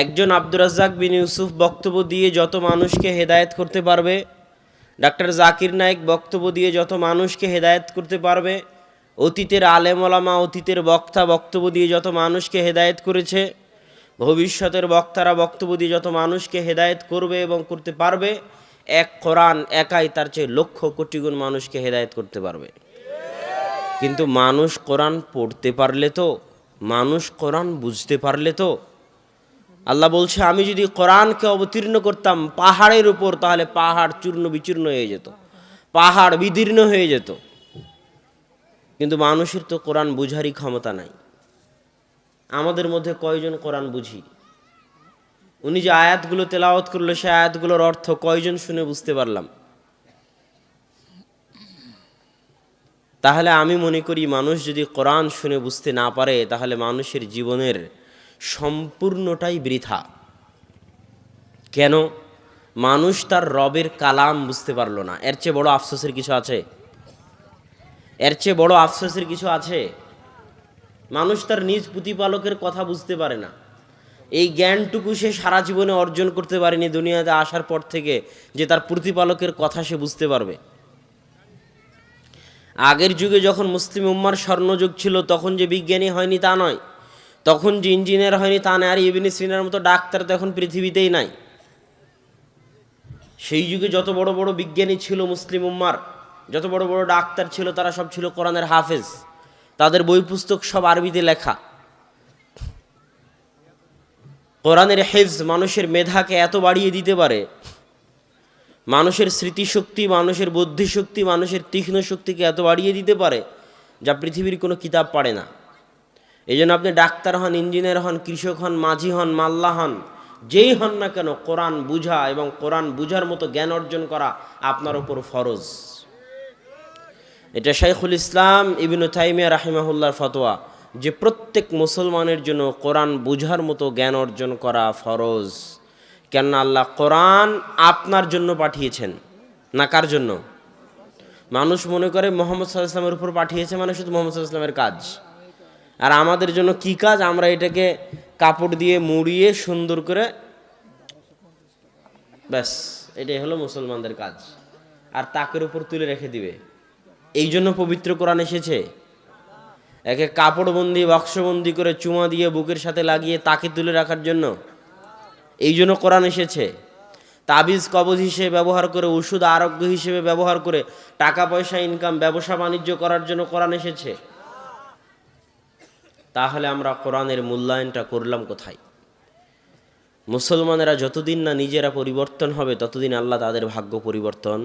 একজন আব্দুর রাজ্জাক বিন ইউসুফ বক্তব্য দিয়ে যত মানুষকে হেদায়েত করতে পারবে, ডাক্তার জাকির নায়েক বক্তব্য দিয়ে যত মানুষকে হেদায়েত করতে পারবে, অতীতের আলেম ওলামা অতীতের বক্তা বক্তব্য দিয়ে যত মানুষকে হেদায়েত করেছে, ভবিষ্যতের বক্তারা বক্তব্য দিয়ে যত মানুষকে হেদায়েত করবে এবং করতে পারবে, এক কোরআন একাই তার চেয়ে লক্ষ কোটি গুণ মানুষকে হেদায়েত করতে পারবে। কিন্তু মানুষ কোরআন পড়তে পারলে তো, মানুষ কোরআন বুঝতে পারলে তো। আল্লাহ বলছে, আমি যদি কোরআনকে অবতীর্ণ করতাম পাহাড়ের উপর, তাহলে পাহাড় চূর্ণ বিচূর্ণ হয়ে যেত, পাহাড় বিদীর্ণ হয়ে যেত। কিন্তু মানুষের তো কোরআন বুঝারই ক্ষমতা নাই। আমাদের মধ্যে কয়জন কোরআন বুঝি? উনি যে আয়াতগুলো তেলাওয়াত করলো, সে আয়াতগুলোর অর্থ কয়জন শুনে বুঝতে পারলাম? তাহলে আমি মনে করি মানুষ যদি কোরআন শুনে বুঝতে না পারে, তাহলে মানুষের জীবনের সম্পূর্ণটাই বৃথা। কেন? মানুষ তার রবের কালাম বুঝতে পারলো না। এর চেয়ে বড় আফসোসের কিছু আছে? এর চেয়ে বড় আফসোসের কিছু আছে? মানুষ তার নিজ প্রতিপালকের কথা বুঝতে পারে না। এই জ্ঞানটুকু সে সারা জীবনে অর্জন করতে পারেনি দুনিয়াতে আসার পর থেকে, যে তার প্রতিপালকের কথা সে বুঝতে পারবে। আগের যুগে যখন মুসলিম উম্মার স্বর্ণযুগ ছিল, তখন যে বিজ্ঞানী হয়নি তা নয়, তখন যে ইঞ্জিনিয়ার হয়নি তা নয়, আর ইবনে সিনার মতো ডাক্তার তো এখন পৃথিবীতেই নাই। সেই যুগে যত বড় বড় বিজ্ঞানী ছিল মুসলিম উম্মার, যত বড় বড় ডাক্তার ছিল, তারা সব ছিল কোরআনের হাফেজ। তাদের বই পুস্তক সব আরবিতে লেখা। কোরআনের হেফজ মানুষের মেধাকে এত বাড়িয়ে দিতে পারে, মানুষের স্মৃতিশক্তি, মানুষের বুদ্ধিশক্তি, মানুষের তীক্ষ্ণ শক্তিকে এত বাড়িয়ে দিতে পারে, যা পৃথিবীর কোনো কিতাব পারে না। এই জন্য আপনি ডাক্তার হন, ইঞ্জিনিয়ার হন, কৃষক হন, মাঝি হন, মাল্লা হন, যেই হন না কেন, কোরআন বুঝা এবং কোরআন বুঝার মতো জ্ঞান অর্জন করা আপনার ওপর ফরজ। এটা শাইখুল ইসলাম ইবনে তাইমিয়া রাহিমাহুল্লাহর ফতোয়া, যে প্রত্যেক মুসলমানের জন্য কোরআন বুঝার মতো জ্ঞান অর্জন করা ফরজ। কেননা আল্লাহ কোরআন আপনার জন্য পাঠিয়েছেন, না কার জন্য? মানুষ মনে করে মুহাম্মদ সাল্লাল্লাহু আলাইহি ওয়াসাল্লামের উপর পাঠিয়েছে মানে শুধু মুহাম্মদ সাল্লাল্লাহু আলাইহি ওয়াসাল্লামের কাজ। আর আমাদের জন্য কি কাজ? আমরা এটাকে কাপড় দিয়ে মুড়িয়ে সুন্দর করে, ব্যাস এটাই হলো মুসলমানদের কাজ, আর তাকের উপর তুলে রেখে দিবে। এই জন্য পবিত্র কোরআন এসেছে। একে কাপড়বন্দি বাক্সবন্দি করে চুমা দিয়ে বুকের সাথে লাগিয়ে তাকে তুলে রাখার জন্য এই জন্য কোরআন এসেছে। তাবিজ কবজ হিসেবে ব্যবহার করে, ওষুধ আরোগ্য হিসেবে ব্যবহার করে টাকা পয়সা ইনকাম, ব্যবসা বাণিজ্য করার জন্য কোরআন এসেছে। তাহলে আমরা কোরআনের মূল্যায়নটা করলাম কোথায়? মুসলমানেরা যতদিন না নিজেরা পরিবর্তন হবে, ততদিন আল্লাহ তাদের ভাগ্য পরিবর্তন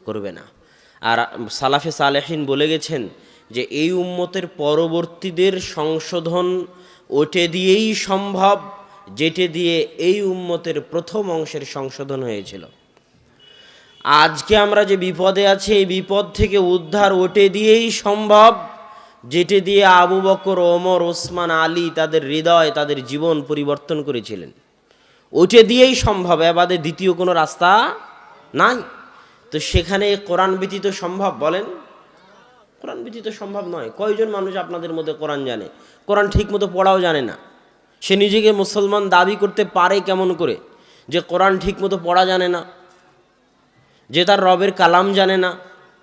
করবে না। আর সালাফে সালেহিন বলে গেছেন যে এই উম্মতের পরবর্তীদের সংশোধন ওটে দিয়েই সম্ভব, যেটে দিয়ে এই উম্মতের প্রথম অংশের সংশোধন হয়েছিল। আজকে আমরা যে বিপদে আছি, এই বিপদ থেকে উদ্ধার ওটে দিয়েই সম্ভব, যেটে দিয়ে আবু বকর, ওমর, ওসমান, আলী তাদের হৃদয়, তাদের জীবন পরিবর্তন করেছিলেন। ওটে দিয়েই সম্ভব, এবারে দ্বিতীয় কোনো রাস্তা নাই। তো সেখানে কোরআন ব্যতীত সম্ভব? বলেন, কোরআন ব্যতীত সম্ভব নয়। কয়জন মানুষ আপনাদের মধ্যে কোরআন জানে? কোরআন ঠিক মতো পড়াও জানে না। সে নিজেকে মুসলমান দাবি করতে পারে কেমন করে যে কোরআন ঠিক মতো পড়া জানে না, যে তার রবের কালাম জানে না,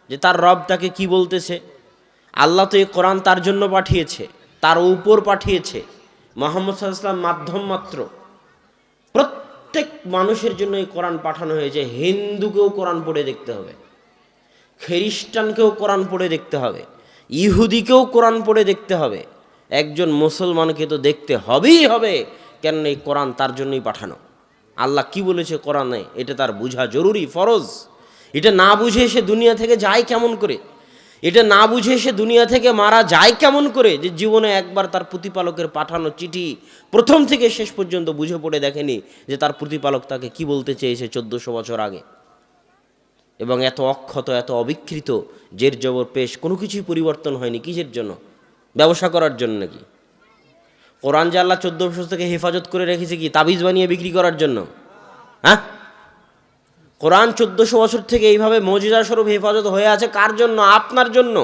যে তার রব তাকে কি বলতেছে? আল্লাহ তো এই কোরআন তার জন্য পাঠিয়েছে, তার উপর পাঠিয়েছে। মুহাম্মদ সাল্লাল্লাহু আলাইহি ওয়াসাল্লাম মাধ্যম মাত্র। প্রত্যেক মানুষের জন্য এই কোরআন পাঠানো হয়েছে। হিন্দুকেও কোরআন পড়ে দেখতে হবে, খ্রিস্টানকেও কোরআন পড়ে দেখতে হবে, ইহুদিকেও কোরআন পড়ে দেখতে হবে। একজন মুসলমানকে তো দেখতে হবেই হবে, কেন এই কোরআন তার জন্যই পাঠানো। আল্লাহ কি বলেছে কোরআনে, এটা তার বোঝা জরুরি, ফরজ। এটা না বুঝে সে দুনিয়া থেকে যায় কেমন করে? এটা না বুঝে সে দুনিয়া থেকে মারা যায় কেমন করে? যে জীবনে একবার তার প্রতিপালকের পাঠানো চিঠি প্রথম থেকে শেষ পর্যন্ত বুঝে পড়ে দেখেনি যে তার প্রতিপালক তাকে কি বলতে চেয়েছে 1400 বছর আগে। এবং এত অক্ষত, এত অবিকৃত, জের জবর পেশ, কোনো কিছুই পরিবর্তন হয়নি। কিসের জন্য? ব্যবসা করার জন্য নাকি? কোরআন যে আল্লাহ 1400 থেকে হেফাজত করে রেখেছে কি তাবিজ বানিয়ে বিক্রি করার জন্য? হ্যাঁ, কোরআন 1400 বছর থেকে এইভাবে মুজিজা স্বরূপ হেফাজত হয়ে আছে কার জন্য? আপনার জন্য।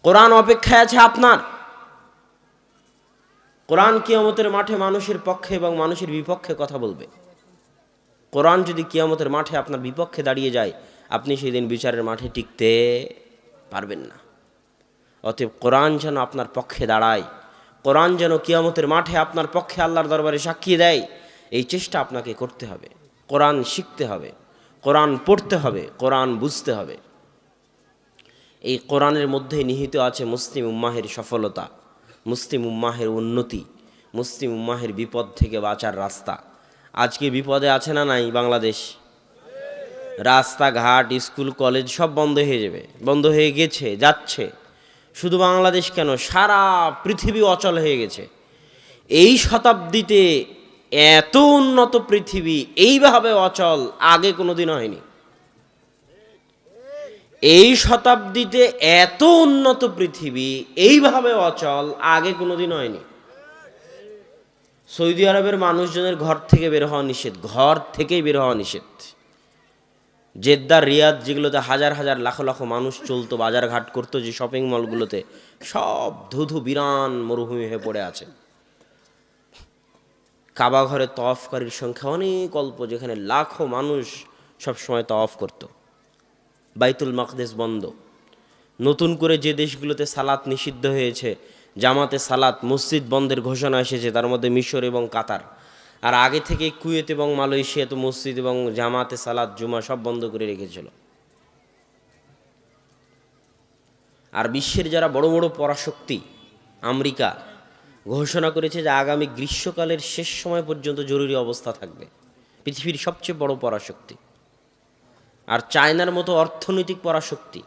কোরআন অপেক্ষায় আছে আপনার। কোরআন কিয়ামতের মাঠে মানুষের পক্ষে এবং মানুষের বিপক্ষে কথা বলবে। কোরআন যদি কিয়ামতের মাঠে আপনার বিপক্ষে দাঁড়িয়ে যায়, আপনি সেই দিন বিচারের মাঠে টিকতে পারবেন না। অতএব কোরআন যেন আপনার পক্ষে দাঁড়ায়, কোরআন যেন কিয়ামতের মাঠে আপনার পক্ষে আল্লাহর দরবারে সাক্ষী দেয়, এই চেষ্টা আপনাকে করতে হবে। কোরআন শিখতে হবে, কোরআন পড়তে হবে, কোরআন বুঝতে হবে। এই কোরআনের মধ্যে নিহিত আছে মুসলিম উম্মাহের সফলতা, মুসলিম উম্মাহের উন্নতি, মুসলিম উম্মাহের বিপদ থেকে বাঁচার রাস্তা। আজকে বিপদে আছে না নাই বাংলাদেশ? রাস্তাঘাট, স্কুল, কলেজ সব বন্ধ হয়ে যাবে, বন্ধ হয়ে গেছে, যাচ্ছে। শুধু বাংলাদেশ কেন, সারা পৃথিবী অচল হয়ে গেছে। এই শতাব্দীতে এত উন্নত পৃথিবী এইভাবে অচল আগে কোনোদিন হয়নি। এই শতাব্দীতে এত উন্নত পৃথিবী এইভাবে অচল আগে কোনোদিন হয়নি। সৌদি আরবের মানুষজনের ঘর থেকে বের হওয়া নিষেধ, ঘর থেকেই বের হওয়া নিষেধ। জেদ্দা, রিয়াদ, যেগুলোতে হাজার হাজার লাখ লাখ মানুষ চলতো, বাজারঘাট করতো, যে শপিং মলগুলোতে, সব ধুধু বিরান মরুভূমি হয়ে পড়ে আছে। কাবা ঘরে তওয়াফকারীর সংখ্যা অনেক অল্প, যেখানে লাখো মানুষ সবসময় তওয়াফ করত। বাইতুল মাকদেস বন্ধ। নতুন করে যে দেশগুলোতে সালাত নিষিদ্ধ হয়েছে, জামাতে সালাত, মসজিদ বন্ধের ঘোষণা এসেছে, তার মধ্যে মিশর এবং কাতার। আর আগে থেকে কুয়েত এবং মালয়েশিয়া তো মসজিদ এবং জামাতে সালাত, জুমা সব বন্ধ করে রেখেছিল। আর বিশ্বের যারা বড় বড় পরাশক্তি, আমেরিকা ঘোষণা করেছে যে আগামী গ্রীষ্মকালের শেষ সময় পর্যন্ত জরুরি অবস্থা থাকবে। পৃথিবীর সবচেয়ে বড় পরাশক্তি। আর চায়নার মতো অর্থনৈতিক পরাশক্তি,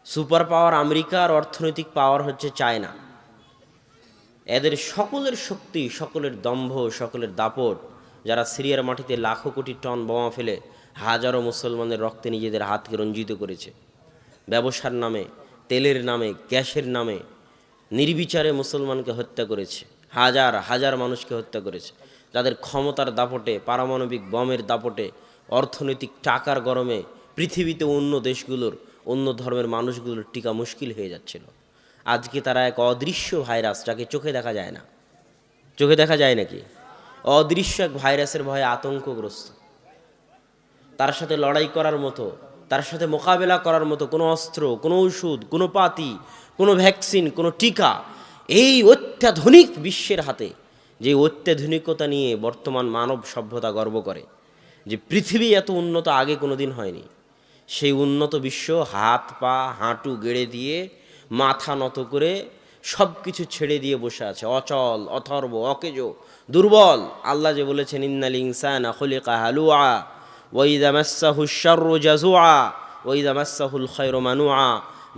সুপার পাওয়ার আমেরিকা, আর অর্থনৈতিক পাওয়ার হচ্ছে চায়না। এদের সকলের শক্তি, সকলের দম্ভ, সকলের দাপট, যারা সিরিয়ার মাটিতে লাখো কোটি টন বোমা ফেলে হাজারো মুসলমানের রক্তে নিজেদের হাতকে রঞ্জিত করেছে, ব্যবসার নামে, তেলের নামে, গ্যাসের নামে নির্বিচারে মুসলমানকে হত্যা করেছে, হাজার হাজার মানুষকে হত্যা করেছে। যাদের ক্ষমতার দাপটে, পারমাণবিক বমের দাপটে, অর্থনৈতিক টাকার গরমে পৃথিবীতে অন্য দেশগুলোর, অন্য ধর্মের মানুষগুলোর টিকা মুশকিল হয়ে যাচ্ছিল। আজকে তারা এক অদৃশ্য ভাইরাস, যাকে চোখে দেখা যায় না, চোখে দেখা যায় নাকি, অদৃশ্য এক ভাইরাসের ভয়ে আতঙ্কগ্রস্ত। তার সাথে লড়াই করার মতো, তার সাথে মোকাবেলা করার মতো কোনো অস্ত্র, কোনো ওষুধ, কোনো পাতি, কোনো ভ্যাকসিন, কোনো টিকা এই অত্যাধুনিক বিশ্বের হাতে, যে অত্যাধুনিকতা নিয়ে বর্তমান মানব সভ্যতা গর্ব করে, যে পৃথিবী এত উন্নত আগে কোনো দিন হয়নি, সেই উন্নত বিশ্ব হাত পা হাঁটু গেড়ে দিয়ে, মাথা নত করে, সব কিছু ছেড়ে দিয়ে বসে আছে, অচল, অথর্ব, অকেজো, দুর্বল। আল্লাহ যে বলেছেন, ইন্নাল ইনসানা খুলিকা হালুআ ওয়া ইযা মাসসাহুশ শাররু জাজুআ ওয়া ইযা মাসসাহুল খায়রু মানুআ।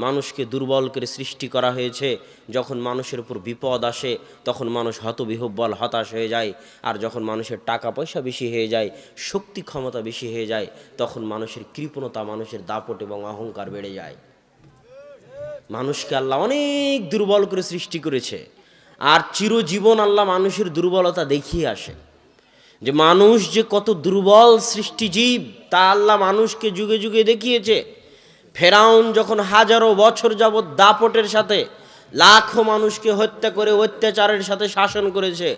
মানুষকে দুর্বল করে সৃষ্টি করা হয়েছে। যখন মানুষের উপর বিপদ আসে তখন মানুষ হতবিহ্বল, হতাশ হয়ে যায়। আর যখন মানুষের টাকা পয়সা বেশি হয়ে যায়, শক্তি ক্ষমতা বেশি হয়ে যায়, তখন মানুষের কৃপণতা, মানুষের দাপট এবং অহংকার বেড়ে যায়। মানুষকে আল্লাহ অনেক দুর্বল করে সৃষ্টি করেছে। আর চিরজীবন আল্লাহ মানুষের দুর্বলতা দেখিয়ে আসে, যে মানুষ যে কত দুর্বল সৃষ্টিজীব, তা আল্লাহ মানুষকে যুগে যুগে দেখিয়েছে। ফেরাউন যখন হাজারো বছর যাবৎ দাপটের সাথে লাখো মানুষকে হত্যা করে অত্যাচারের সাথে শাসন করেছে,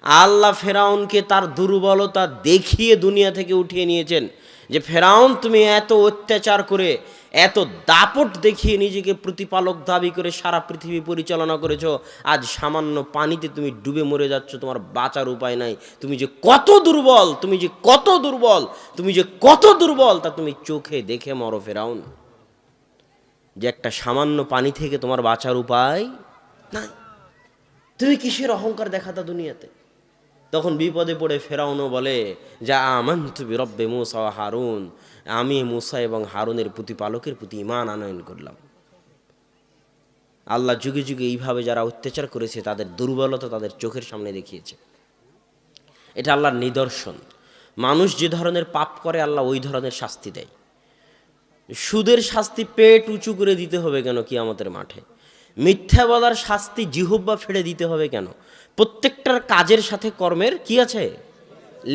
আল্লাহ ফেরাউনকে তার দুর্বলতা দেখিয়ে দুনিয়া থেকে উঠিয়ে নিয়েছেন। যে ফেরাউন, তুমি এত অত্যাচার করে, এত দাপট দেখিয়ে নিজেকে প্রতিপালক দাবি করে সারা পৃথিবী পরিচালনা করেছো, আজ সামান্য পানিতে তুমি ডুবে মরে যাচ্ছ, তোমার বাঁচার উপায় নাই। তুমি যে কত দুর্বল, তুমি যে কত দুর্বল, তুমি যে কত দুর্বল, তা তুমি চোখে দেখে মরো ফেরাউন। যে একটা সামান্য পানি থেকে তোমার বাঁচার উপায় নাই, তুমি কিসের অহংকার দেখাতা দুনিয়াতে। তখন বিপদে পড়ে ফেরাউনও বলে, যা আমানতু বিরব্বি মূসা ওয়া হারুন, আমি মূসা এবং হারুনের প্রতিপালকের প্রতি ঈমান আনয়ন করলাম। আল্লাহ যুগে যুগে এইভাবে যারা অত্যাচার করেছে তাদের দুর্বলতা তাদের চোখের সামনে দেখিয়েছে। এটা আল্লাহর নিদর্শন। মানুষ যে ধরনের পাপ করে আল্লাহ ওই ধরনের শাস্তি দেয়। সুদের শাস্তি পেট উঁচু করে দিতে হবে কেন কিয়ামতের মাঠে? মিথ্যা বলার শাস্তি জিহ্বা ফেড়ে দিতে হবে কেন? প্রত্যেকটার কাজের সাথে কর্মের কি আছে?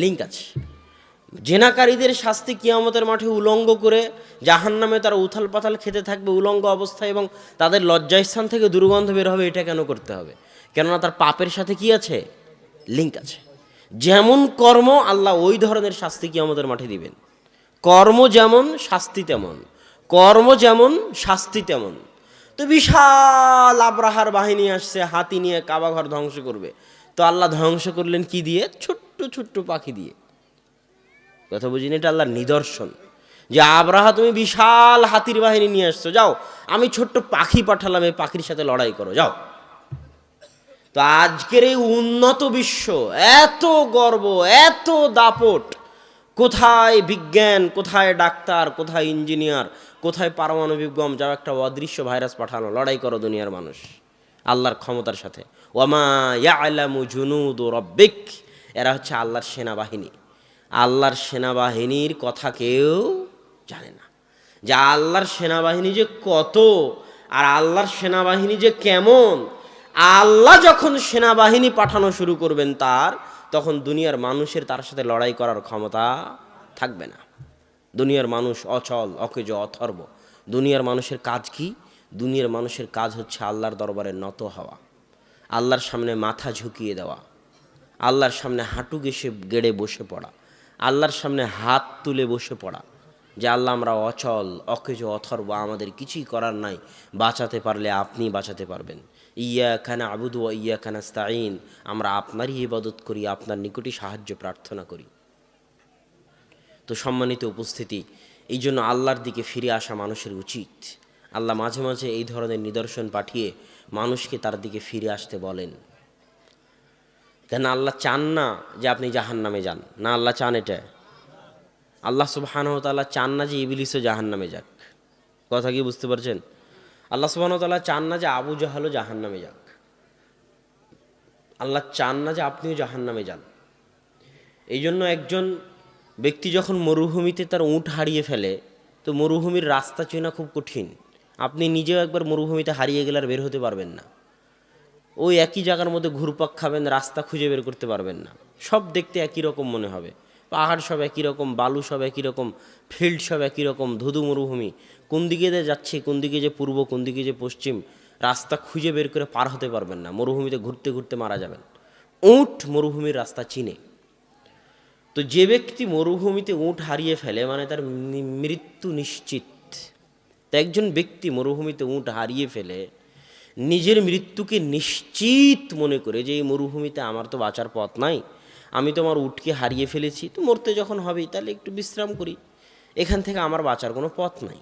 লিঙ্ক আছে। জেনাকারীদের শাস্তি কিয়ামতের মাঠে উলঙ্গ করে জাহান্নামে তারা উথাল পাথাল খেতে থাকবে উলঙ্গ অবস্থায়, এবং তাদের লজ্জাস্থান থেকে দুর্গন্ধ বের হবে, এটা কেন করতে হবে? কেননা তার পাপের সাথে কি আছে? লিঙ্ক আছে। যেমন কর্ম আল্লাহ ওই ধরনের শাস্তি কিয়ামতের মাঠে দিবেন। কর্ম যেমন শাস্তি তেমন, কর্ম যেমন শাস্তি তেমন। তো বিশাল আব্রাহার বাহিনী আসছে হাতি নিয়ে, কাবা ঘর ধ্বংস করবে। তো আল্লাহ ধ্বংস করলেন কি দিয়ে? ছোট্ট ছোট্ট পাখি দিয়ে। কথা বুঝিনি? এটা আল্লাহর নিদর্শন যে আব্রাহা তুমি বিশাল হাতির বাহিনী নিয়ে আসছো, যাও আমি ছোট্ট পাখি পাঠালাম, এই পাখির সাথে লড়াই করো, যাও। তো আজকের এই উন্নত বিশ্ব, এত গর্ব, এত দাপট, কোথায় বিজ্ঞান, কোথায় ডাক্তার, কোথায় ইঞ্জিনিয়ার, কোথায় পারমাণবিক বম, যাও একটা অদৃশ্য ভাইরাস পাঠানো, লড়াই করো দুনিয়ার মানুষ আল্লাহর ক্ষমতার সাথে। ওয়ামা ইয়ালামু জুনুদু রাব্বিক, এরা হচ্ছে আল্লাহর সেনাবাহিনী। আল্লাহর সেনাবাহিনীর কথা কেউ জানে না, যে আল্লাহর সেনাবাহিনী যে কত, আর আল্লাহর সেনাবাহিনী যে কেমন। আল্লাহ যখন সেনাবাহিনী পাঠানো শুরু করবেন তখন দুনিয়ার মানুষের তার সাথে লড়াই করার ক্ষমতা থাকবে না। দুনিয়ার মানুষ অচল, অকেজ, অথর্ব। দুনিয়ার মানুষের কাজ কি? দুনিয়ার মানুষের কাজ হচ্ছে আল্লাহর দরবারে নত হওয়া, আল্লাহর সামনে মাথা ঝুঁকিয়ে দেওয়া, আল্লাহর সামনে হাঁটু গেড়ে বসে পড়া, আল্লাহর সামনে হাত তুলে বসে পড়া, যে আল্লাহ আমরা অচল, অকেজ, অথর্ব, আমাদের কিছুই করার নাই, বাঁচাতে পারলে আপনি বাঁচাতে পারবেন। ইয়াকা না'বুদু ওয়া ইয়াকা নাস্তাঈন, আমরা আপনারই ইবাদত করি, আপনার নিকটই সাহায্য প্রার্থনা করি। তো সম্মানিত উপস্থিতি, এই জন্য আল্লাহর দিকে ফিরে আসা মানুষের উচিত। আল্লাহ মাঝে মাঝে এই ধরনের নিদর্শন পাঠিয়ে মানুষকে তার দিকে ফিরে আসতে বলেন। কেন আল্লাহ চান না যে আপনি জাহান্নামে যান, না আল্লাহ চান এটা? আল্লাহ সুবহানাহু ওয়া তাআলা চান না যে ইবলিসও জাহান্নামে যাক। কথা কি বুঝতে পারছেন? আল্লাহ সুবহানাহু ওয়া তাআলা চান না যে আবু জাহালও জাহান্নামে যাক। আল্লাহ চান না যে আপনিও জাহান্নামে যান। এই জন্য একজন ব্যক্তি যখন মরুভূমিতে তার উট হারিয়ে ফেলে, তো মরুভূমির রাস্তা চেনা খুব কঠিন। আপনি নিজেও একবার মরুভূমিতে হারিয়ে গেলে আর বের হতে পারবেন না। ওই একই জায়গার মধ্যে ঘুরপাক খাবেন, রাস্তা খুঁজে বের করতে পারবেন না। সব দেখতে একই রকম মনে হবে, পাহাড় সব একই রকম, বালু সব একই রকম, ফিল্ড সব একই রকম, ধুধু মরুভূমি। কোন দিকে যে যাচ্ছি, কোন দিকে যে পূর্ব, কোন দিকে যে পশ্চিম, রাস্তা খুঁজে বের করে পার হতে পারবেন না। মরুভূমিতে ঘুরতে ঘুরতে মারা যাবেন। উট মরুভূমির রাস্তা চিনে। তো যে ব্যক্তি মরুভূমিতে উট হারিয়ে ফেলে মানে তার মৃত্যু নিশ্চিত। তো একজন ব্যক্তি মরুভূমিতে উট হারিয়ে ফেলে নিজের মৃত্যুকে নিশ্চিত মনে করে যে এই মরুভূমিতে আমার তো বাঁচার পথ নাই, আমি তো আমার উটকে হারিয়ে ফেলেছি, তো মরতে যখন হবেই তাহলে একটু বিশ্রাম করি, এখান থেকে আমার বাঁচার কোনো পথ নাই।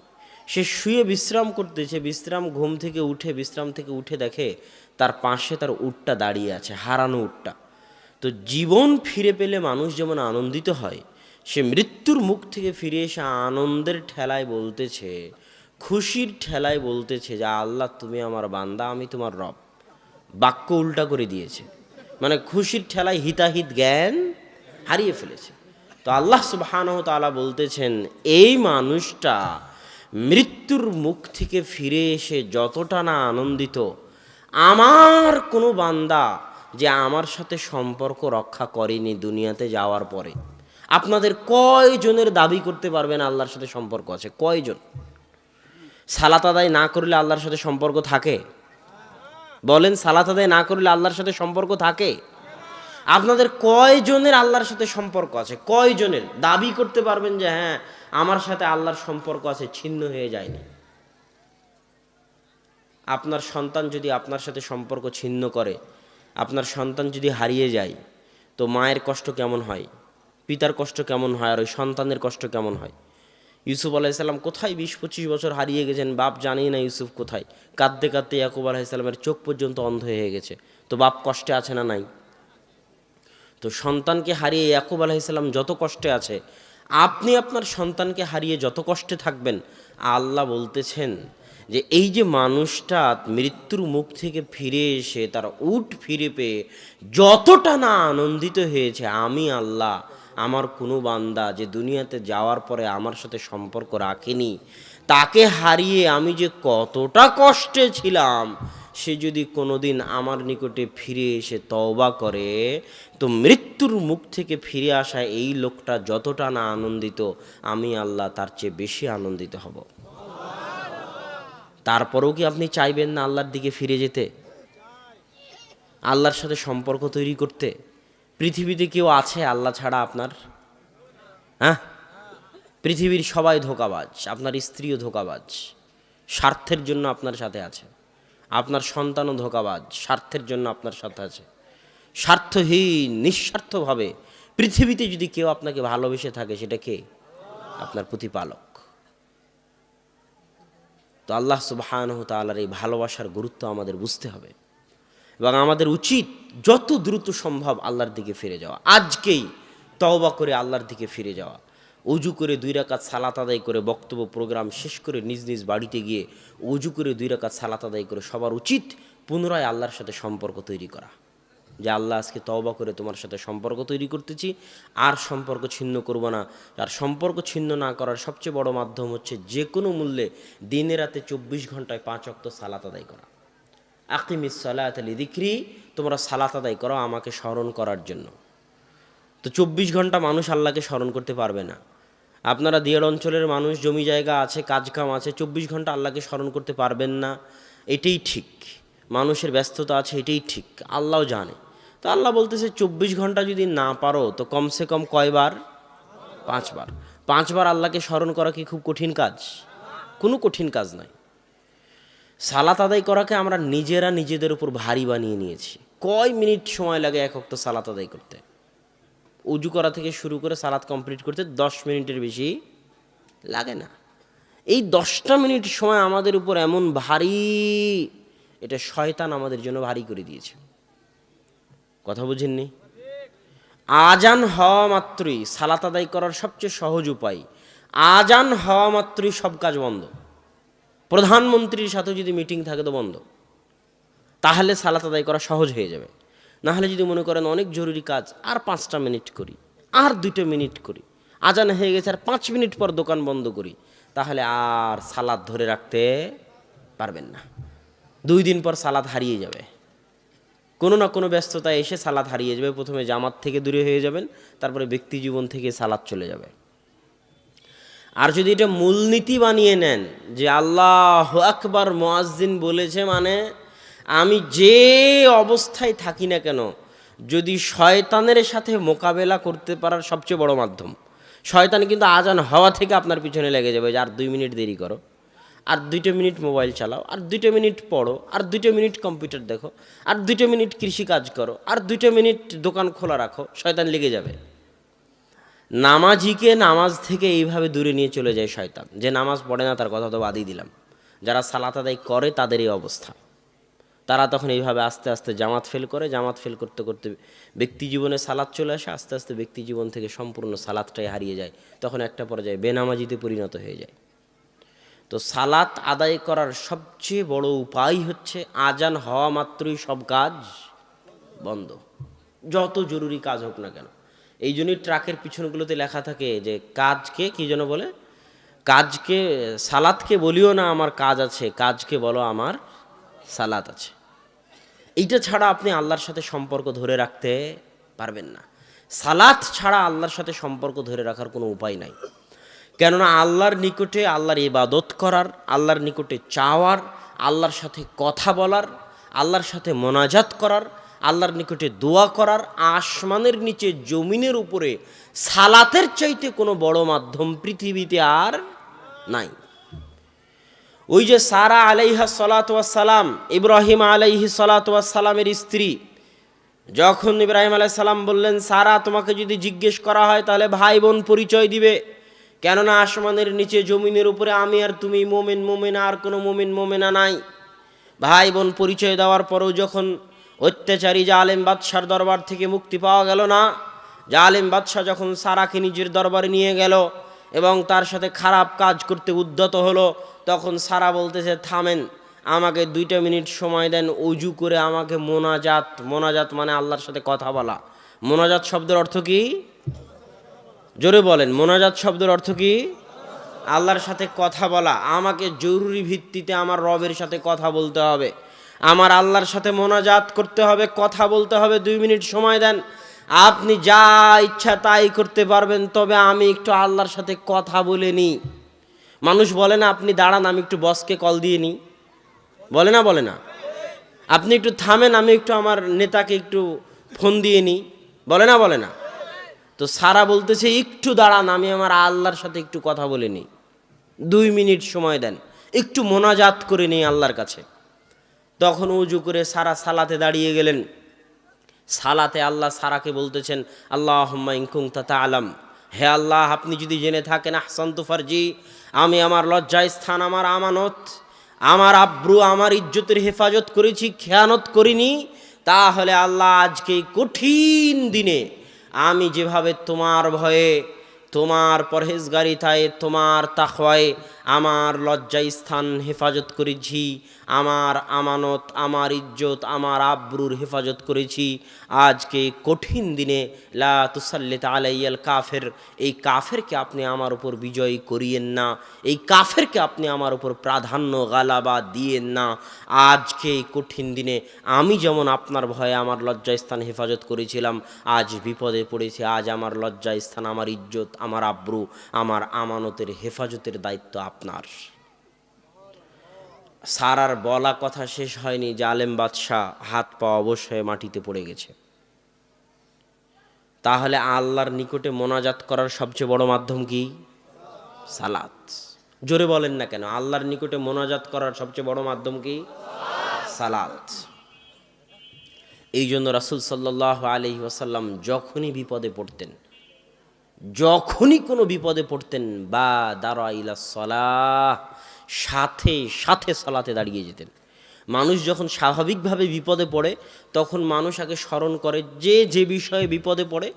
সে শুয়ে বিশ্রাম করতেছে, ঘুম থেকে উঠে, বিশ্রাম থেকে উঠে দেখে তার পাশে তার উটটা দাঁড়িয়ে আছে, হারানো উটটা। তো জীবন ফিরে পেলে মানুষ যেমন আনন্দিত হয়, সে মৃত্যুর মুখ থেকে ফিরে এসে আনন্দের ঠেলায় বলতেছে, খুশির ঠেলায় বলতেছে যে আল্লাহ তুমি আমার বান্দা, আমি তোমার রব। বাক্য উল্টা করে দিয়েছে, মানে খুশির ঠেলায় হিতাহিত জ্ঞান হারিয়ে ফেলেছে। তো আল্লাহ সুবহানাহু ওয়া তাআলা বলতেছেন, এই মানুষটা মৃত্যুর মুখ থেকে ফিরে এসে যতটা না আনন্দিত, আমার কোনো বান্দা যে আমার সাথে সম্পর্ক রক্ষা করেনি দুনিয়াতে যাওয়ার পরে। আপনাদের কয়জনের দাবি করতে পারবেন আল্লাহর সাথে সম্পর্ক আছে? কয়জন? সালাত আদায় না করলে আল্লাহর সাথে সম্পর্ক থাকে? বলেন, সালাত আদায় না করলে আল্লাহর সাথে সম্পর্ক থাকে? আপনাদের কয়জনের আল্লাহর সাথে সম্পর্ক আছে? কয়জনের দাবি করতে পারবেন যে হ্যাঁ আমার সাথে আল্লাহর সম্পর্ক আছে, ছিন্ন হয়ে যায়নি? আপনার সন্তান যদি আপনার সাথে সম্পর্ক ছিন্ন করে, আপনার সন্তান যদি হারিয়ে যায়, তো মায়ের কষ্ট কেমন হয়, পিতার কষ্ট কেমন হয়, আর ওই সন্তানের কষ্ট কেমন হয়? ইউসুফ আলাইসাল্লাম কোথায় 20-25 বছর হারিয়ে গেছেন, বাপ জানেই না ইউসুফ কোথায়। কাঁদতে কাঁদতে ইয়াকুব আলাইসাল্লামের চোখ পর্যন্ত অন্ধ হয়ে গেছে। তো বাপ কষ্টে আছে না নাই? তো সন্তানকে হারিয়ে ইয়াকুব আলাইসাল্লাম যত কষ্টে আছে, আপনি আপনার সন্তানকে হারিয়ে যত কষ্টে থাকবেন, আল্লাহ বলতেছেন যে এই যে মানুষটা মৃত্যুর মুখ থেকে ফিরে এসে তার উট ফিরে পেয়ে যতটা না আনন্দিত হয়েছে, আমি আল্লাহ আমার কোনো বান্দা যে দুনিয়াতে যাওয়ার পরে আমার সাথে সম্পর্ক রাখেনি, তাকে হারিয়ে আমি যে কতটা কষ্টে ছিলাম, সে যদি কোনোদিন আমার নিকটে ফিরে এসে তওবা করে, তো মৃত্যুর মুখ থেকে ফিরে আসা এই লোকটা যতটা না আনন্দিত, আমি আল্লাহ তার চেয়ে বেশি আনন্দিত হব। তারপরেও কি আপনি চাইবেন না আল্লাহর দিকে ফিরে যেতে? আল্লাহর সাথে সম্পর্ক তৈরি করতে? পৃথিবীতে কেউ আছে আল্লাহ ছাড়া আপনার? হ্যাঁ, পৃথিবীর সবাই ধোঁকাবাজ, আপনার স্ত্রীও ধোঁকাবাজ, স্বার্থের জন্য আপনার সাথে আছে। আপনার সন্তানও ধোঁকাবাজ, স্বার্থের জন্য আপনার সাথে আছে। স্বার্থহীন নিঃস্বার্থভাবে পৃথিবীতে যদি কেউ আপনাকে ভালোবেসে থাকে, সেটা কে? আপনার প্রতিপালক। তো আল্লাহ সুবহানাহু ওয়া তাআলার এই ভালোবাসার গুরুত্ব আমাদের বুঝতে হবে এবং আমাদের উচিত যত দ্রুত সম্ভব আল্লাহর দিকে ফিরে যাওয়া। আজকেই তওবা করে আল্লাহর দিকে ফিরে যাওয়া, অজু করে 2 রাকাত সালাত আদায় করে, বক্তব্য প্রোগ্রাম শেষ করে নিজ নিজ বাড়িতে গিয়ে অজু করে 2 রাকাত সালাত আদায় করে সবার উচিত পুনরায় আল্লাহর সাথে সম্পর্ক তৈরি করা। যে আল্লাহ, আজকে তওবা করে তোমার সাথে সম্পর্ক তৈরি করতেছি, আর সম্পর্ক ছিন্ন করব না। আর সম্পর্ক ছিন্ন না করার সবচেয়ে বড় মাধ্যম হচ্ছে যে কোনো মূল্যে দিনে রাতে 24 ঘন্টায় 5 ওয়াক্ত সালাত আদায় করা। আকিমিস সালাতা লিযিকরি, তোমরা সালাত আদায় করো আমাকে স্মরণ করার জন্য। তো 24 ঘন্টা মানুষ আল্লাহকে স্মরণ করতে পারবে না। আপনারা দিয়ার অঞ্চলের মানুষ, জমি জায়গা আছে, কাজকাম আছে, 24 ঘন্টা আল্লাহকে স্মরণ করতে পারবেন না, এটাই ঠিক। মানুষের ব্যস্ততা আছে, এটাই ঠিক, আল্লাহও জানে। তো আল্লাহ বলতেছে 24 ঘন্টা যদি না পারো তো কমসে কম কয়বার? 5 বার। 5 বার আল্লাহকে স্মরণ করা কি খুব কঠিন কাজ? কোনো কঠিন কাজ নয়। সালাত আদায় করাকে আমরা নিজেরা নিজেদের উপর ভারী বানিয়ে নিয়েছি। কয় মিনিট সময় লাগে এক ওয়াক্ত সালাত আদায় করতে? উজু করা থেকে শুরু করে সালাত কমপ্লিট করতে 10 মিনিটের বেশি লাগে না। এই 10টা মিনিট সময় আমাদের উপর এমন ভারী, এটা শয়তান আমাদের জন্য ভারী করে দিয়েছে। কথা বুঝেননি? আজান হওয়া মাত্রই সালাত আদায় করার সবচেয়ে সহজ উপায়, আজান হওয়া মাত্রই সব কাজ বন্ধ। প্রধানমন্ত্রীর সাথে যদি মিটিং থাকে তো বন্ধ, তাহলে সালাত আদায় করা সহজ হয়ে যাবে। না হলে যদি মনে করেন অনেক জরুরি কাজ, আর 5টা মিনিট করি, আর 2টা মিনিট করি, আজান হয়ে গেছে আর 5 মিনিট পর দোকান বন্ধ করি, তাহলে আর সালাত ধরে রাখতে পারবেন না। 2 দিন পর সালাত হারিয়ে যাবে, কোনো না কোনো ব্যস্ততায় এসে সালাত হারিয়ে যাবে। প্রথমে জামাত থেকে দূরে হয়ে যাবেন, তারপরে ব্যক্তি জীবন থেকে সালাত চলে যাবে। আর যদি এটা মূলনীতি বানিয়ে নেন যে আল্লাহু আকবার মুয়াজ্জিন বলেছে, মানে আমি যে অবস্থায় থাকি না কেন, যদি শয়তানের সাথে মোকাবেলা করতে পারার সবচেয়ে বড় মাধ্যম, শয়তান কিন্তু আজান হওয়া থেকে আপনার পিছনে লেগে যাবে যে আর 2 মিনিট দেরি করো, আর 2টা মিনিট মোবাইল চালাও, আর 2টা মিনিট পড়ো, আর 2টা মিনিট কম্পিউটার দেখো, আর 2টা মিনিট কৃষি কাজ করো, আর 2টা মিনিট দোকান খোলা রাখো। শয়তান লেগে যাবে। নামাজিকে নামাজ থেকে এইভাবে দূরে নিয়ে চলে যায় শয়তান। যে নামাজ পড়ে না তার কথা তো বাদই দিলাম, যারা সালাত আদায় করে তাদের এই অবস্থা। তারা তখন এইভাবে আস্তে আস্তে জামাত ফেল করে, জামাত ফেল করতে করতে ব্যক্তি জীবনে সালাত চলে আসে, আস্তে আস্তে ব্যক্তি জীবন থেকে সম্পূর্ণ সালাতটাই হারিয়ে যায়। তখন একটা পর্যায়ে বেনামাজিতে পরিণত হয়ে যায়। তো সালাত আদায় করার সবচেয়ে বড় উপায় হচ্ছে আজান হওয়া মাত্রই সব কাজ বন্ধ, যত জরুরি কাজ হোক না কেন। এই জন্যই ট্রাকের পিছনগুলোতে লেখা থাকে যে কাজকে কি যেন বলে, কাজকে, সালাতকে বলিও না আমার কাজ আছে, কাজকে বলো আমার সালাত আছে। এইটা ছাড়া আপনি আল্লাহর সাথে সম্পর্ক ধরে রাখতে পারবেন না। সালাত ছাড়া আল্লাহর সাথে সম্পর্ক ধরে রাখার কোনো উপায় নাই। কেননা আল্লাহর নিকটে আল্লাহর ইবাদত করার, আল্লাহর নিকটে চাওয়ার, আল্লাহর সাথে কথা বলার, আল্লাহর সাথে মোনাজাত করার, আল্লাহর নিকটে দোয়া করার, আসমানের নিচে জমিনের উপরে সালাতের চাইতে কোনো বড় মাধ্যম পৃথিবীতে আর নাই। ওই যে সারা আলাইহা সালাতু ওয়াস সালাম, ইব্রাহিম আলাইহি সালাতু ওয়াস সালামের স্ত্রী, যখন ইব্রাহিম আলাইহিস সালাম বললেন সারা তোমাকে যদি জিজ্ঞেস করা হয় তাহলে ভাই বোন পরিচয় দিবে, কেননা আসমানের নিচে জমিনের উপরে আমি আর তুমি মোমেন মোমেনা, আর কোনো মোমেন মোমেনা নাই। ভাই বোন পরিচয় দেওয়ার পরেও যখন অত্যাচারী জালেম বাদশার দরবার থেকে মুক্তি পাওয়া গেল না, জালেম বাদশা যখন সারাকে নিজের দরবারে নিয়ে গেল এবং তার সাথে খারাপ কাজ করতে উদ্যত হলো, তখন সারা বলতেছে থামেন, আমাকে 2টা মিনিট সময় দেন, অজু করে আমাকে মোনাজাত, মোনাজাত মানে আল্লাহর সাথে কথা বলা। মোনাজাত শব্দের অর্থ কি? জোরে বলেন, মোনাজাত শব্দের অর্থ কি? আল্লাহর সাথে কথা বলা। আমাকে জরুরি ভিত্তিতে আমার রবের সাথে কথা বলতে হবে, আমার আল্লাহর সাথে মোনাজাত করতে হবে, কথা বলতে হবে। 2 মিনিট সময় দেন, আপনি যা ইচ্ছা তাই করতে পারবেন, তবে আমি একটু আল্লাহর সাথে কথা বলে নিই। মানুষ বলে না আপনি দাঁড়ান আমি একটু বসকে কল দিয়ে নিই, বলে না? বলে না? আপনি একটু থামেন, আমি একটু আমার নেতাকে একটু ফোন দিয়ে নিই, বলে না বলে না? তো সারা বলতেছে একটু দাঁড়ান, আমি আমার আল্লাহর সাথে একটু কথা বলে নিই, 2 মিনিট সময় দেন, একটু মোনাজাত করে নিই আল্লাহর কাছে। তখন উজু করে সারা সালাতে দাঁড়িয়ে গেলেন। সালাতে আল্লাহ সারাকে বলতেছেন, আল্লাহুম্মা ইন কুনতা তা'লাম, হে আল্লাহ আপনি যদি জেনে থাকেন, আহসানতু ফারজি, আমি আমার লজ্জা স্থান, আমার আমানত, আমার আব্রু, আমার ইজ্জতের হেফাজত করেছি, খেয়ানত করিনি, তাহলে আল্লাহ আজকে এই কঠিন দিনে আমি যেভাবে তোমার ভয়ে, তোমার পরহেজগারিতায়, তোমার তাকওয়ায় আমার লজ্জা স্থান হেফাজত করেছি, আমার আমানত, আমার ইজ্জত, আমার আব্রুর হেফাজত করেছি, আজকে কঠিন দিনে লা তুসাল্লিত আলাইয়াল কাফের, এই কাফেরকে আপনি আমার উপর বিজয়ী করিয়েন না, এই কাফেরকে আপনি আমার উপর প্রাধান্য গালাবা দিয়েন না। আজকে এই কঠিন দিনে আমি যেমন আপনার ভয়ে আমার লজ্জাস্থান হেফাজত করেছিলাম, আজ বিপদে পড়েছি, আজ আমার লজ্জাস্থান, আমার ইজ্জত, আমার আব্রু, আমার আমানতের হেফাজতের দায়িত্ব আপনার। সারার বলা কথা শেষ হয়নি, জালেম বাদশাহ হাত পা অবশ্যই মাটিতে পড়ে গেছে। তাহলে আল্লাহর নিকটে মোনাজাত করার সবচেয়ে বড় মাধ্যম কি? সালাত। জোরে বলেন না কেন? আল্লাহর নিকটে মোনাজাত করার সবচেয়ে বড় মাধ্যম কি? সালাত। এই জন্য রাসূল সাল্লাল্লাহু আলাইহি ওয়াসাল্লাম যখনই বিপদে পড়তেন, যখনই কোনো বিপদে পড়তেন, বা দাঁড়া ইলা সালাহ, সাথে সাথে সালাতে দাঁড়িয়ে যেতেন। মানুষ যখন স্বাভাবিকভাবে বিপদে পড়ে, তখন মানুষ আগে স্মরণ করে যে যে বিষয়ে বিপদে পড়ে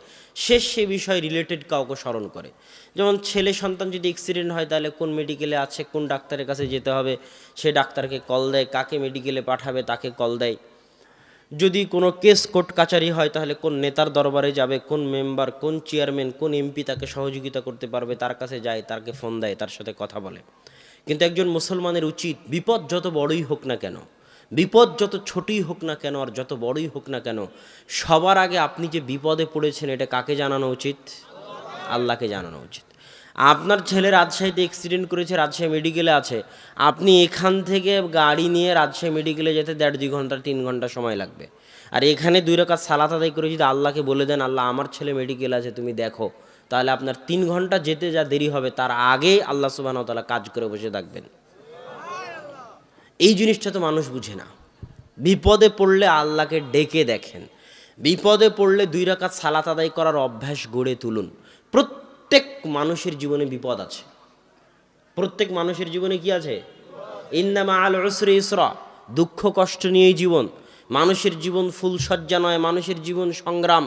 সে বিষয়ে রিলেটেড কাউকে স্মরণ করে। যেমন ছেলে সন্তান যদি অ্যাক্সিডেন্ট হয়, তাহলে কোন মেডিকেলে আছে, কোন ডাক্তারের কাছে যেতে হবে, সে ডাক্তারকে কল দেয়, কাকে মেডিকেলে পাঠাবে তাকে কল দেয়। যদি কোনো কেস কোর্ট কাচারি হয়, তাহলে কোন নেতার দরবারে যাবে, কোন মেম্বার, কোন চেয়ারম্যান, কোন এমপি তাকে সহযোগিতা করতে পারবে, তার কাছে যায়, তাকে ফোন দেয়, তার সাথে কথা বলে। কিন্তু একজন মুসলমানের উচিত, বিপদ যত বড়ই হোক না কেন, বিপদ যত ছোটই হোক না কেন, আর যত বড়ই হোক না কেন, সবার আগে আপনি যে বিপদে পড়েছেন এটা কাকে জানানো উচিত? আল্লাহকে জানানো উচিত। আপনার ছেলে রাজশাহীতে অ্যাক্সিডেন্ট করেছে, রাজশাহী মেডিকেলে আছে, আপনি এখান থেকে গাড়ি নিয়ে রাজশাহী মেডিকেলে যেতে 1.5-2 ঘন্টা 3 ঘন্টা সময় লাগবে। আর এখানে 2 রাকাত সালাত আদায় করে যদি আল্লাহকে বলে দেন, আল্লাহ আমার ছেলে মেডিকেল আছে তুমি দেখো, তাহলে আপনার 3 ঘন্টা যেতে যা দেরি হবে, তার আগে আল্লাহ সুবহানাহু ওয়া তাআলা কাজ করে বসে থাকবেন। এই জিনিসটা তো মানুষ বুঝে না। বিপদে পড়লে আল্লাহকে ডেকে দেখেন, বিপদে পড়লে 2 রাকাত সালাত আদায় করার অভ্যাস গড়ে তুলুন। প্রত্যেক মানুষের জীবনে বিপদ আছে, প্রত্যেক মানুষের জীবনে কি আছে? ইন্না মাআল উসরি ইসরা, দুঃখ কষ্ট নিয়েই জীবন। মানুষের জীবন ফুলসজ্জা নয়, মানুষের জীবন সংগ্রাম।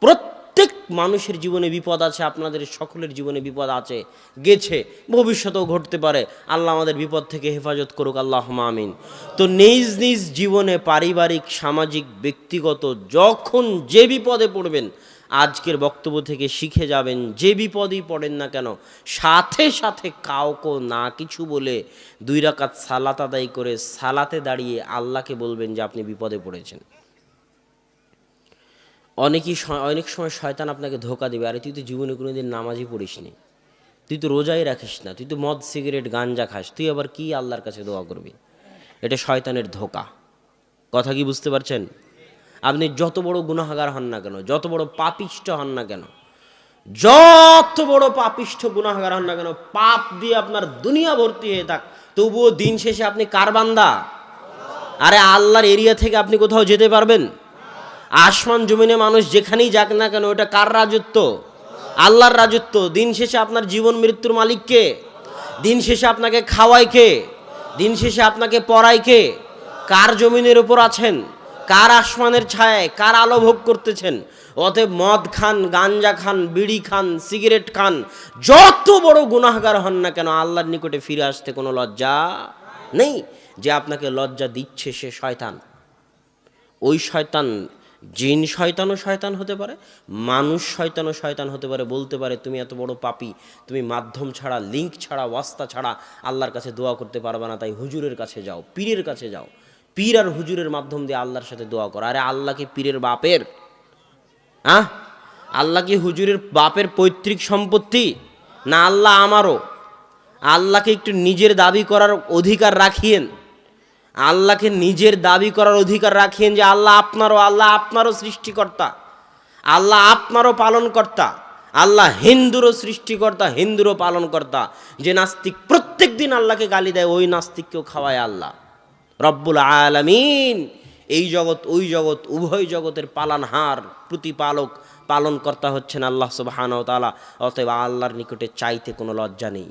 প্রত্যেক মানুষের জীবনে বিপদ আছে, আপনাদের সকলের জীবনে বিপদ আছে, গেছে, ভবিষ্যতেও ঘটতে পারে। আল্লাহ আমাদের বিপদ থেকে হেফাজত করুক, আল্লাহুম্মা আমিন। তো নিজ নিজ জীবনে, পারিবারিক, সামাজিক, ব্যক্তিগত, যখন যে বিপদে পড়বেন, আজকের বক্তব্য থেকে শিখে যাবেন, যে বিপদই পড়েন না কেন, সাথে সাথে কাউকে না কিছু বলে 2 রাকাত সালাত আদায় করে সালাতে দাঁড়িয়ে আল্লাহকে বলবেন যে আপনি বিপদে পড়েছেন। অনেক সময় শয়তান আপনাকে ধোকা দেবে, আরে তুই তো জীবনে কোনোদিন নামাজই পড়িসনি, তুই তো রোজাই রাখিস না, তুই তো মদ সিগারেট গাঞ্জা খাস, তুই আবার কি আল্লাহর কাছে দোয়া করবি? এটা শয়তানের ধোকা। কথা কি বুঝতে পারছেন? আপনি যত বড় গুনাহগার হন না কেন, যত বড় পাপিষ্ঠ হন না কেন, যত বড় পাপিষ্ঠ গুনাহগার হন না কেন, পাপ দিয়ে আপনার দুনিয়া ভর্তি হয়ে থাক, তবুও দিন শেষে আপনি কার বান্দা? আরে আল্লাহর এরিয়া থেকে আপনি কোথাও যেতে পারবেন? আসমান জমিনে মানুষ যেখানেই যাক না কেন, ওটা কার রাজত্ব? আল্লাহর রাজত্ব। দিন শেষে আপনার জীবন মৃত্যুর মালিক কে? দিন শেষে আপনাকে খাওয়ায় কে? দিন শেষে আপনাকে পড়ায় কে? কার জমিনের উপর আছেন? কার আসমানের ছায়ায়, কার আলো ভোগ করতেছেন? অতএব মদ খান, গাঞ্জা খান, বিড়ি খান, সিগারেট খান, যত বড় গুনাহগার হন না কেন, আল্লাহর নিকটে ফিরে আসতে কোনো লজ্জা নেই। যে আপনাকে লজ্জা দিচ্ছে সে শয়তান। ওই শয়তান জিন শয়তানও শয়তান হতে পারে, মানুষ শয়তানও শয়তান হতে পারে। বলতে পারে তুমি এত বড় পাপী, তুমি মাধ্যম ছাড়া, লিঙ্ক ছাড়া, ওয়াস্তা ছাড়া আল্লাহর কাছে দোয়া করতে পারবে না, তাই হুজুরের কাছে যাও, পীরের কাছে যাও, পীর আর হুজুরের মাধ্যম দিয়ে আল্লাহর সাথে দোয়া করো। আরে আল্লাহ কি পীরের বাপের? আল্লাহ কি হুজুরের বাপের পৈতৃক সম্পত্তি? না, আল্লাহ আমারও। আল্লাহকে একটু নিজের দাবি করার অধিকার রাখিয়েন। আল্লাহকে নিজের দাবি করার অধিকার রাখেন যে আল্লাহ আপনারও সৃষ্টিকর্তা, আল্লাহ আপনারও পালনকর্তা, আল্লাহ হিন্দুরও সৃষ্টিকর্তা, হিন্দুরও পালনকর্তা। যে নাস্তিক প্রত্যেক দিন আল্লাহকে গালি দেয়, ওই নাস্তিককেও খাওয়ায় আল্লাহ রব্বুল আলামিন। এই জগৎ ওই জগৎ উভয় জগতের পালনহার, প্রতিপালক, পালনকর্তা হচ্ছেন আল্লাহ সুবহানাহু ওয়া তাআলা। অতএব আল্লাহর নিকটে চাইতে কোনো লজ্জা নেই।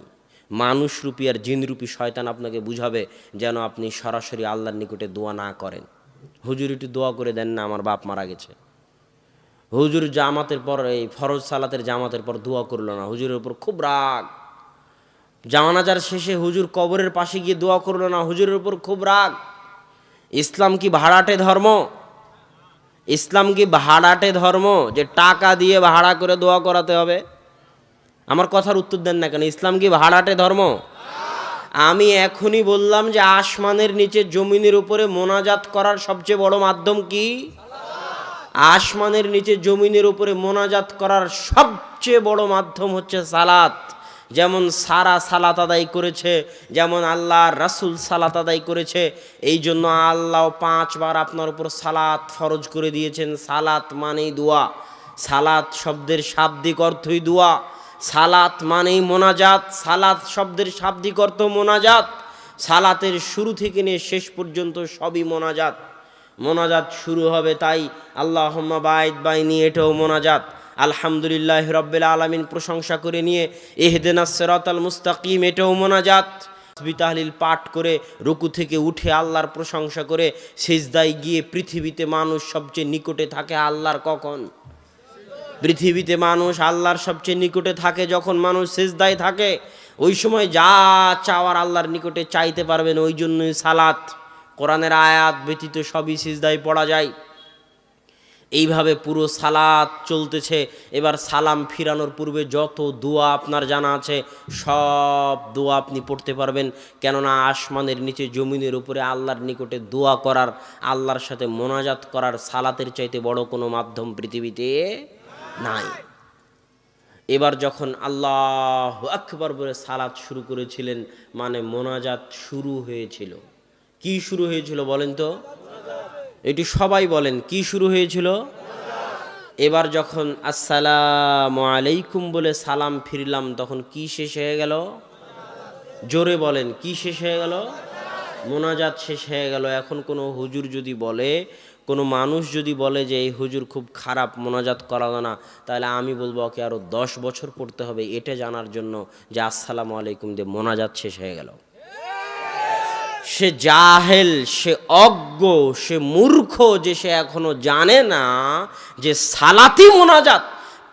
মানুষরূপী আর জিনরূপী শয়তান আপনাকে বুঝাবে যেন আপনি সরাসরি আল্লাহর নিকটে দোয়া না করেন। হুজুর একটু দোয়া করে দেন না, আমার বাপ মারা গেছে। হুজুর জামাতের পর, এই ফরজ সালাতের জামাতের পর দোয়া করলো না, হুজুরের উপর খুব রাগ। জানাজার শেষে হুজুর কবরের পাশে গিয়ে দোয়া করলো না, হুজুরের উপর খুব রাগ। ইসলাম কি ভাড়াটে ধর্ম? ইসলাম কি ভাড়াটে ধর্ম যে টাকা দিয়ে ভাড়া করে দোয়া করাতে হবে? আমার কথার উত্তর দেন না কেন? ইসলাম কি ভাড়াটে ধর্ম? আমি এখনই বললাম যে আসমানের নিচে জমিনের উপরে মোনাজাত করার সবচেয়ে বড় মাধ্যম কি? আসমানের নিচে জমিনের উপরে মোনাজাত করার সবচেয়ে বড় মাধ্যম হচ্ছে সালাত। যেমন সারা সালাত আদায় করেছে, যেমন আল্লাহর রাসূল সালাত আদায় করেছে, এই জন্য আল্লাহ 5 বার আপনার উপর সালাত ফরজ করে দিয়েছেন। সালাত মানেই দোয়া, সালাত শব্দের শাব্দিক অর্থই দোয়া, সালাত মানেই মোনাজাত, সালাত শব্দের শাব্দিক অর্থ মোনাজাত। সালাতের শুরু থেকে নিয়ে শেষ পর্যন্ত সবই মোনাজাত। মোনাজাত শুরু হবে তাই আল্লাহুম্মা বাইদ বাইনি, এটাও মোনাজাত। আলহামদুলিল্লাহ রাব্বিল আলামিন প্রশংসা করে নিয়ে ইহদিনাস সিরাতাল মুস্তাকিম, এটাও মোনাজাত। তাসবিহ তাহলিল পাঠ করে রুকু থেকে উঠে আল্লাহর প্রশংসা করে সিজদায় গিয়ে, পৃথিবীতে মানুষ সবচেয়ে নিকটে থাকে আল্লাহর কখন? পৃথিবীতে মানুষ আল্লাহর সবচেয়ে নিকটে থাকে যখন মানুষ সিজদায় থাকে। ওই সময় যা চাওয়ার আল্লাহর নিকটে চাইতে পারবেন। ওই জন্যই সালাত, কোরআনের আয়াত ব্যতীত সবই সিজদায় পড়া যায়। এইভাবে পুরো সালাত চলতেছে। এবার সালাম ফিরানোর পূর্বে যত দোয়া আপনার জানা আছে সব দোয়া আপনি পড়তে পারবেন, কেননা আসমানের নিচে জমিনের উপরে আল্লাহর নিকটে দোয়া করার, আল্লাহর সাথে মোনাজাত করার সালাতের চাইতে বড় কোনো মাধ্যম পৃথিবীতে নাই। এবার যখন আল্লাহু আকবার বলে সালাত শুরু করেছিলেন, মানে মোনাজাত শুরু হয়েছিল। কি শুরু হয়েছিল বলেন তো? এটি সবাই বলেন, কি শুরু হয়েছিল? এবার যখন আসসালামু আলাইকুম বলে সালাম ফিরলাম, তখন কি শেষ হয়ে গেল? জোরে বলেন, কি শেষ হয়ে গেল? মোনাজাত শেষ হয়ে গেল। এখন কোনো হুজুর যদি বলে, কোনো মানুষ যদি বলে যে এই হুজুর খুব খারাপ, মোনাজাত করা না, তাহলে আমি বলবো ওকে আরও 10 বছর পড়তে হবে এটা জানার জন্য যে আসসালামু আলাইকুম দিয়ে মোনাজাত শেষ হয়ে গেল। সে জাহেল, সে অজ্ঞ, সে মূর্খ যে সে এখনো জানে না যে সালাতি মোনাজাত,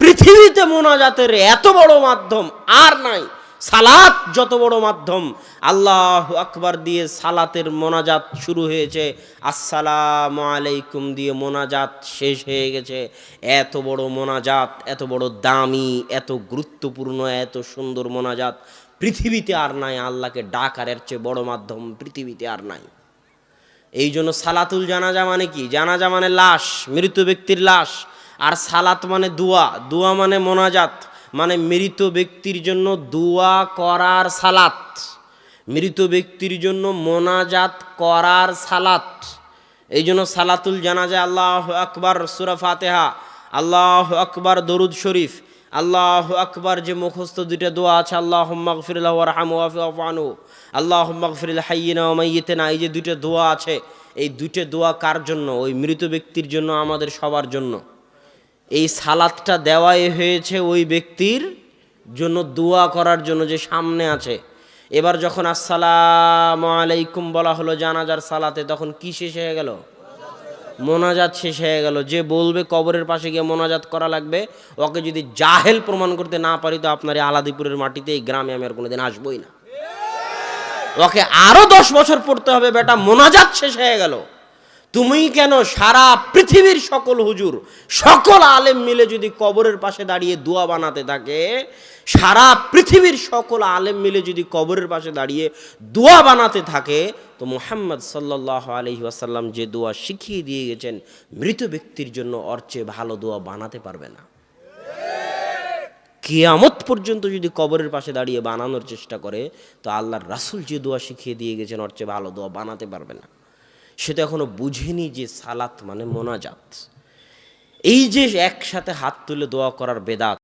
পৃথিবীতে মোনাজাতের এত বড় মাধ্যম আর নাই। সালাত যত বড় মাধ্যম, আল্লাহু আকবার দিয়ে সালাতের মোনাজাত শুরু হয়েছে, আসসালামু আলাইকুম দিয়ে মোনাজাত শেষ হয়ে গেছে। এত বড় মোনাজাত, এত বড় দামি, এত গুরুত্বপূর্ণ, এত সুন্দর মোনাজাত পৃথিবীতে আর নাই। আল্লাহকে ডাকার এর চেয়ে বড় মাধ্যম পৃথিবীতে আর নাই। এই জন্য সালাতুল জানাজা মানে কি? জানাজা মানে লাশ, মৃত ব্যক্তির লাশ। আর সালাত মানে দোয়া, দোয়া মানে মোনাজাত, মানে মৃত ব্যক্তির জন্য দোয়া করার সালাত, মৃত ব্যক্তির জন্য মোনাজাত করার সালাত। এই জন্য সালাতুল জানাজা আল্লাহু আকবার সূরা ফাতিহা, আল্লাহু আকবার দরুদ শরীফ, আল্লাহু আকবার যে মুখস্থ দুইটা দোয়া আছে, আল্লাহুম্মা গফির লাহু ওয়ারহামহু ওয়াফু আনহু, আল্লাহুম্মা গফির লিল হাইয়িনা ওয়া মাইয়িতিনা, এই যে দুইটা দোয়া আছে, এই দুইটা দোয়া কার জন্য? ওই মৃত ব্যক্তির জন্য, আমাদের সবার জন্য। এই সালাতটা দেওয়াই হয়েছে ওই ব্যক্তির জন্য, দোয়া করার জন্য যে সামনে আছে। এবার যখন আসসালামু আলাইকুম বলা হলো জানাজার সালাতে, তখন কি শেষ হয়ে গেল? মোনাজাত শেষ হয়ে গেল। যে বলবে কবরের পাশে গিয়ে মোনাজাত করা লাগবে, ওকে যদি জাহেল প্রমাণ করতে না পারি, তো আপনার এই আলাদিপুরের মাটিতে, এই গ্রামে আমি আর কোনোদিন আসবই না। ওকে আরো 10 বছর পড়তে হবে। বেটা, মোনাজাত শেষ হয়ে গেল। তুমি কেন? সারা পৃথিবীর সকল হুজুর, সকল আলেম মিলে যদি কবরের পাশে দাঁড়িয়ে দোয়া বানাতে থাকে, সারা পৃথিবীর সকল আলেম মিলে যদি কবরের পাশে দাঁড়িয়ে দোয়া বানাতে থাকে, তো মুহাম্মদ সাল্লাল্লাহু আলাইহি ওয়াসাল্লাম যে দোয়া শিখিয়ে দিয়ে গেছেন মৃত ব্যক্তির জন্য, ওর চেয়ে ভালো দোয়া বানাতে পারবে না। কিয়ামত পর্যন্ত যদি কবরের পাশে দাঁড়িয়ে বানানোর চেষ্টা করে, তো আল্লাহর রাসূল যে দোয়া শিখিয়ে দিয়ে গেছেন ওর চেয়ে ভালো দোয়া বানাতে পারবে না। সে তো এখনো বুঝেনি যে সালাত মানে মোনাজাত। এই যে একসাথে হাত তুলে দোয়া করার বেদাত,